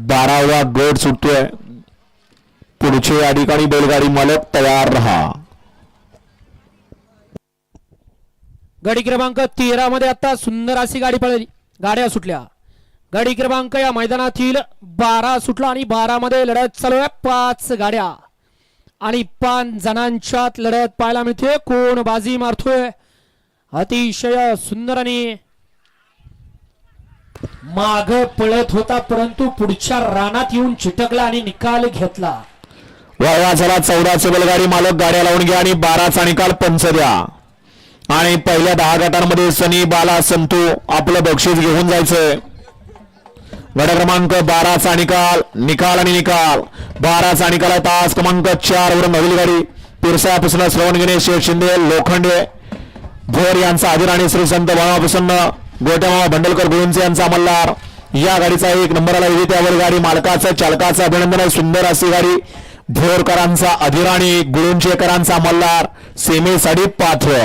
12वा गट सुटतोय. पुढचे या ठिकाणी बैलगाडी मालक तयार रहा. गाडी क्रमांक 13 मध्ये आता सुंदर अशी गाडी पळली. गाड्या सुटल्या. गाडी क्रमांक या मैदानातील 12 सुटला आणि 12 मध्ये लढत चालू आहे. 5 गाड्या आणि 5 जणांच्यात लढत पाहायला मिळते. कोण बाजी मारतोय. अतिशय सुंदर आणि माग पळत होता परंतु पुढच्या रानात येऊन चिटकला आणि निकाल घेतला. वाया झाला. 14चे बैलगाडी मालक गाड्या लावून घ्या आणि 12चा निकाल पंच द्या. आणि पहिल्या 10 गटांमध्ये सनी बाला संतू आपलं बक्षीस घेऊन जायचंय. गट क्रमांक 12चा निकाल आणि निकाल 12चा निकाल आहे. तास क्रमांक 4 वर नवीन गाडी पिरसापासून श्रवण गणेश शिंदे लोखंडे भोर यांचा आदिर आणि श्री संत बाळाप्रसन्न गोट्यामामा भंडलकर गुळूंचे यांचा मल्हार. या गाडीचा 1 नंबरला येते. त्यावर गाडी मालकाचं चालकाचं अभिनंदन आहे. सुंदर अशी गाडी भोरकरांचा अधिराणी गुळुंचेकरांचा मल्हार सीमेसाठी पात्र.